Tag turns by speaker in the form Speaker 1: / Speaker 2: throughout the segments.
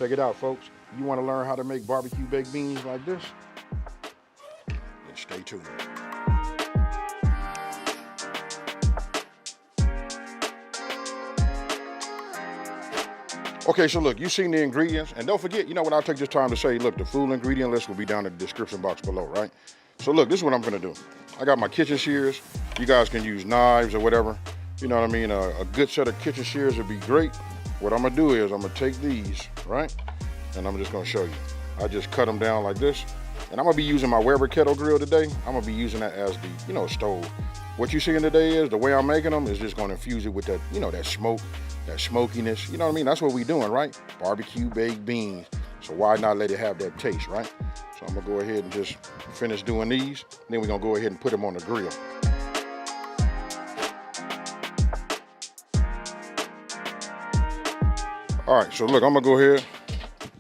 Speaker 1: Check it out, folks. You want to learn how to make barbecue baked beans like this? Then stay tuned. Okay, so look, you've seen the ingredients, and don't forget, you know what, I'll take this time to say, look, the full ingredient list will be down in the description box below, right? So look, this is what I'm gonna do. I got my kitchen shears. You guys can use knives or whatever. You know what I mean? A good set of kitchen shears would be great. What I'm gonna do is I'm gonna take these, right? And I'm just gonna show you. I just cut them down like this. And I'm gonna be using my Weber kettle grill today. I'm gonna be using that as the, stove. What you're seeing today is, the way I'm making them is just gonna infuse it with that, that smoke, that smokiness. You know what I mean? That's what we're doing, right? Barbecue baked beans. So why not let it have that taste, right? So I'm gonna go ahead and just finish doing these. Then we're gonna go ahead and put them on the grill. All right, so look, I'm gonna go ahead,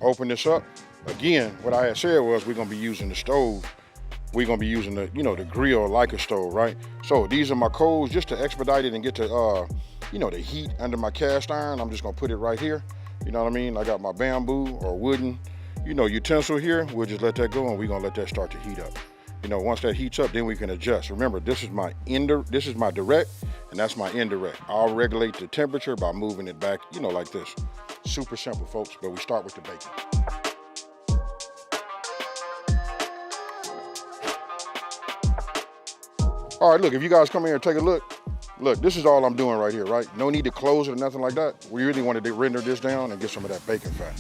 Speaker 1: open this up. Again, what I had said was we're gonna be using the stove. We're gonna be using the, the grill like a stove, right? So these are my coals, just to expedite it and get to, the heat under my cast iron. I'm just gonna put it right here. You know what I mean? I got my bamboo or wooden, utensil here. We'll just let that go, and we're gonna let that start to heat up. Once that heats up, then we can adjust. Remember, this is my direct, and that's my indirect. I'll regulate the temperature by moving it back, like this. Super simple, folks, but we start with the bacon. All right, look, if you guys come here and take a look, this is all I'm doing right here, right? No need to close it or nothing like that. We really wanted to render this down and get some of that bacon fat.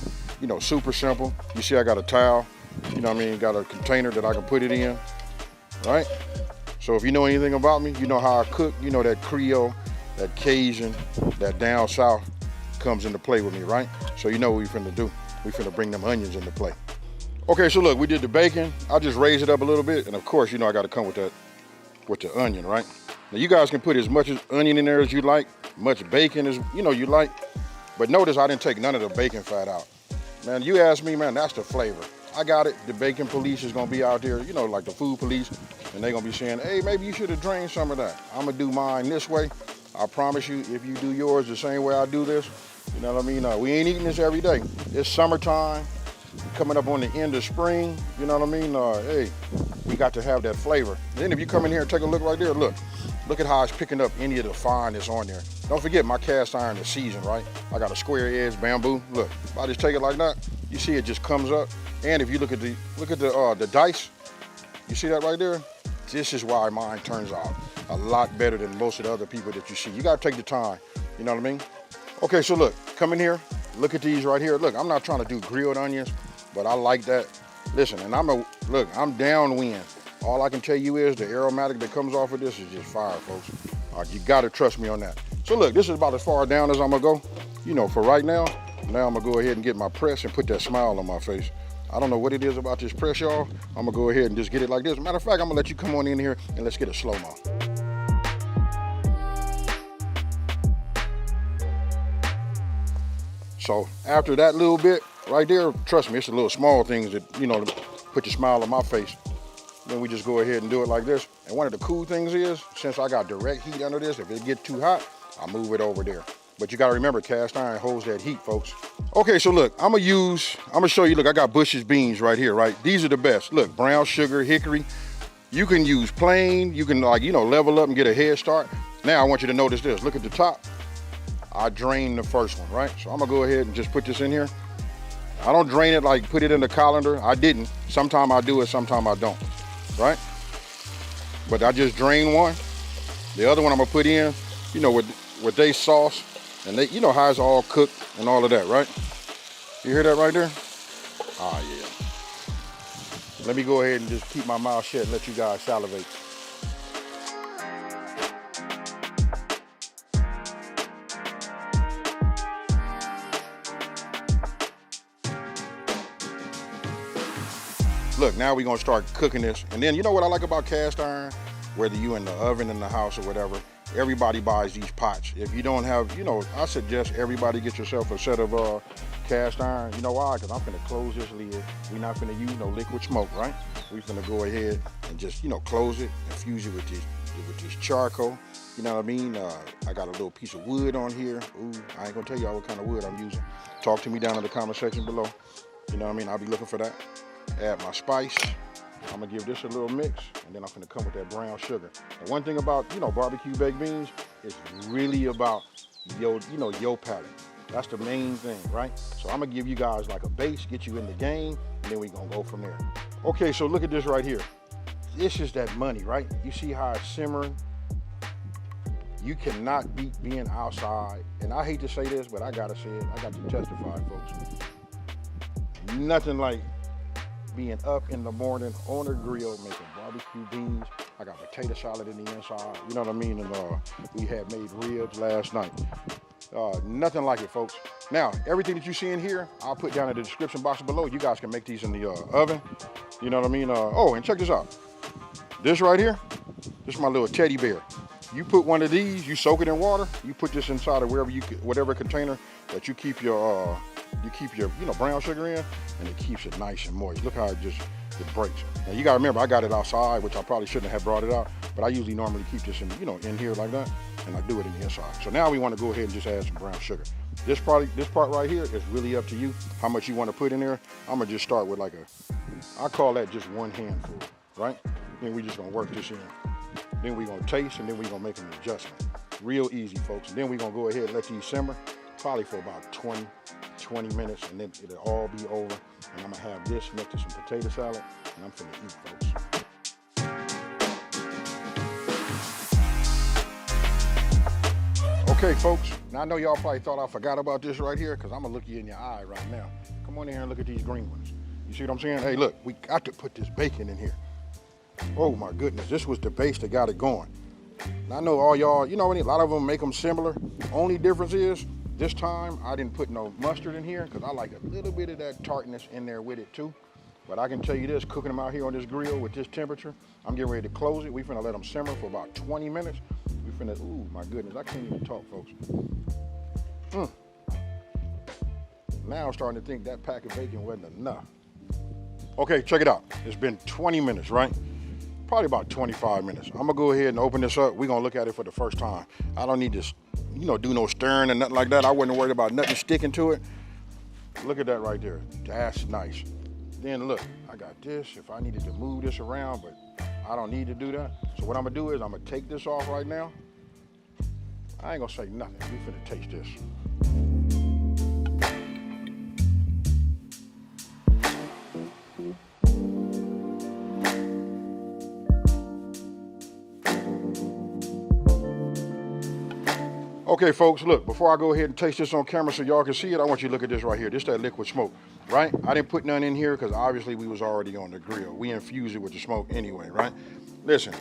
Speaker 1: Super simple. You see I got a towel, got a container that I can put it in, right? So if you know anything about me, you know how I cook, that Creole, that Cajun, that down south comes into play with me, right? So you know what we finna do. We finna bring them onions into play. Okay, so look, we did the bacon. I just raised it up a little bit, and of course, I gotta come with the onion, right? Now you guys can put as much onion in there as you like, much bacon as you like, but notice I didn't take none of the bacon fat out. Man, you ask me, man, that's the flavor. I got it. The bacon police is gonna be out there, like the food police, and they're gonna be saying, hey, maybe you should have drained some of that. I'm gonna do mine this way. I promise you, if you do yours the same way I do this, you know what I mean? We ain't eating this every day. It's summertime, coming up on the end of spring, you know what I mean? Hey, we got to have that flavor. Then if you come in here and take a look right there, look at how it's picking up any of the fine that's on there. Don't forget my cast iron is seasoned, right? I got a square edge bamboo. Look, if I just take it like that, you see it just comes up. And if you look at the dice, you see that right there? This is why mine turns out a lot better than most of the other people that you see. You gotta take the time, you know what I mean? Okay, so look, come in here, look at these right here. Look, I'm not trying to do grilled onions, but I like that. Listen, and I'm downwind. All I can tell you is the aromatic that comes off of this is just fire, folks. You gotta trust me on that. So look, this is about as far down as I'm gonna go, for right now. Now I'm gonna go ahead and get my press and put that smile on my face. I don't know what it is about this press, y'all. I'm gonna go ahead and just get it like this. Matter of fact, I'm gonna let you come on in here and let's get a slow-mo. So after that little bit right there, trust me, it's the little small things that, to put your smile on my face. Then we just go ahead and do it like this. And one of the cool things is, since I got direct heat under this, if it gets too hot, I move it over there. But you gotta remember, cast iron holds that heat, folks. Okay, so look, I'm gonna show you, look, I got Bush's beans right here, right? These are the best. Look, brown sugar, hickory. You can use plain, you can level up and get a head start. Now I want you to notice this, look at the top. I drained the first one, right? So I'm gonna go ahead and just put this in here. I don't drain it like put it in the colander. I didn't. Sometime I do it, sometime I don't, right? But I just drained one. The other one I'm gonna put in, with their sauce, and they, how it's all cooked and all of that, right? You hear that right there? Ah, yeah. Let me go ahead and just keep my mouth shut and let you guys salivate. Look, now we're gonna start cooking this. And then you know what I like about cast iron? Whether you in the oven in the house or whatever, everybody buys these pots. If you don't have, I suggest everybody get yourself a set of cast iron. You know why? Because I'm gonna close this lid. We're not gonna use no liquid smoke, right? We're gonna go ahead and just, close it, infuse it with with this charcoal. You know what I mean? I got a little piece of wood on here. Ooh, I ain't gonna tell y'all what kind of wood I'm using. Talk to me down in the comment section below. You know what I mean? I'll be looking for that. Add my spice. I'm gonna give this a little mix, and then I'm gonna come with that brown sugar. And one thing about, you know, barbecue baked beans, it's really about your palate. That's the main thing, right? So I'm gonna give you guys like a base, get you in the game, and then we're gonna go from there. Okay, so look at this right here. This is that money, right? You see how it's simmering? You cannot beat being outside. And I hate to say this, but I gotta say it. I got to testify, folks. Nothing like being up in the morning on a grill making barbecue beans. I got potato salad in the inside, you know what I mean? And we had made ribs last night. Nothing like it, folks. Now, everything that you see in here, I'll put down in the description box below. You guys can make these in the oven, you know what I mean? Oh, and check this out. This right here, this is my little teddy bear. You put one of these, you soak it in water, you put this inside of whatever container that you keep your brown sugar in, and it keeps it nice and moist. Look how it breaks. Now you gotta remember, I got it outside, which I probably shouldn't have brought it out, but I usually normally keep this in here like that, and I do it in the inside. So now we want to go ahead and just add some brown sugar. This part right here is really up to you, how much you want to put in there. I'm gonna just start with I call that just one handful, right? Then we just gonna work this in. Then we're gonna taste, and then we're gonna make an adjustment. Real easy, folks. And then we're gonna go ahead and let these simmer, probably for about 20 minutes, and then it'll all be over. And I'm gonna have this next to some potato salad, and I'm finna eat, folks. Okay, folks, now I know y'all probably thought I forgot about this right here, because I'm gonna look you in your eye right now. Come on in here and look at these green ones. You see what I'm saying? Hey, look, we got to put this bacon in here. Oh my goodness, this was the base that got it going. And I know all y'all, you know what I mean, a lot of them make them similar. Only difference is, this time I didn't put no mustard in here because I like a little bit of that tartness in there with it too. But I can tell you this, cooking them out here on this grill with this temperature, I'm getting ready to close it. We finna let them simmer for about 20 minutes. We finna, ooh, my goodness, I can't even talk, folks. Now I'm starting to think that pack of bacon wasn't enough. Okay, check it out. It's been 20 minutes, right? Probably about 25 minutes. I'm gonna go ahead and open this up. We're gonna look at it for the first time. I don't need to, do no stirring and nothing like that. I wasn't worried about nothing sticking to it. Look at that right there. That's nice. Then look, I got this. If I needed to move this around, but I don't need to do that. So what I'm gonna do is I'm gonna take this off right now. I ain't gonna say nothing. We finna taste this. Okay, folks, look, before I go ahead and taste this on camera so y'all can see it, I want you to look at this right here. This is that liquid smoke, right? I didn't put none in here because obviously we was already on the grill. We infused it with the smoke anyway, right? Listen,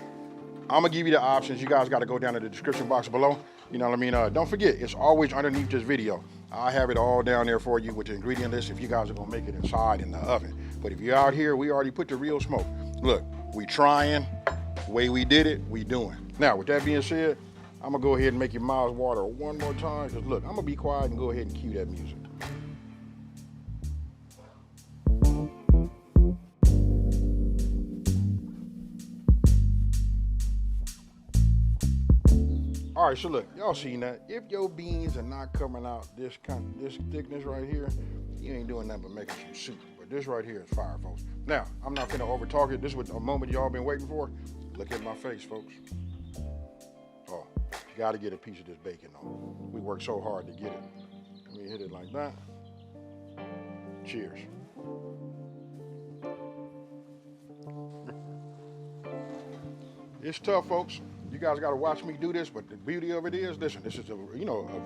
Speaker 1: I'm gonna give you the options. You guys gotta go down in the description box below. You know what I mean? Don't forget, it's always underneath this video. I have it all down there for you with the ingredient list if you guys are gonna make it inside in the oven. But if you're out here, we already put the real smoke. Look, we trying, the way we did it, we doing. Now, with that being said, I'm gonna go ahead and make your mouths water one more time. Because look, I'm gonna be quiet and go ahead and cue that music. All right, so look, y'all seen that. If your beans are not coming out this thickness right here, you ain't doing nothing but making some soup. But this right here is fire, folks. Now, I'm not gonna over talk it. This is a moment y'all been waiting for. Look at my face, folks. Oh. Got to get a piece of this bacon though. We worked so hard to get it. Let me hit it like that. Cheers. It's tough, folks. You guys got to watch me do this, but the beauty of it is, listen, this is a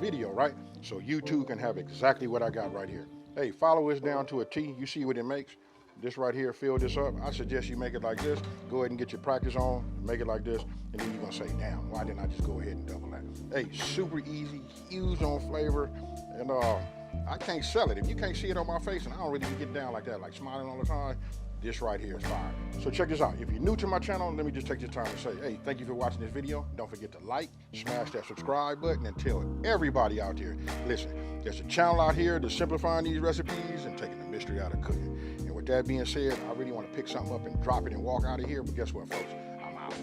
Speaker 1: video, right? So you too can have exactly what I got right here. Hey, follow this down to a T. You see what it makes? This right here, fill this up. I suggest you make it like this. Go ahead and get your practice on, make it like this, and then you're gonna say, damn, why didn't I just go ahead and double that? Hey, super easy, huge on flavor, and I can't sell it. If you can't see it on my face, and I don't really get down like that, like smiling all the time, this right here is fire. So check this out. If you're new to my channel, let me just take this time to say, hey, thank you for watching this video. Don't forget to like, smash that subscribe button, and tell everybody out there, listen, there's a channel out here that's simplifying these recipes and taking the mystery out of cooking. And with that being said, I really want to pick something up and drop it and walk out of here, but guess what, folks? I'm out.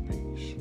Speaker 1: Peace.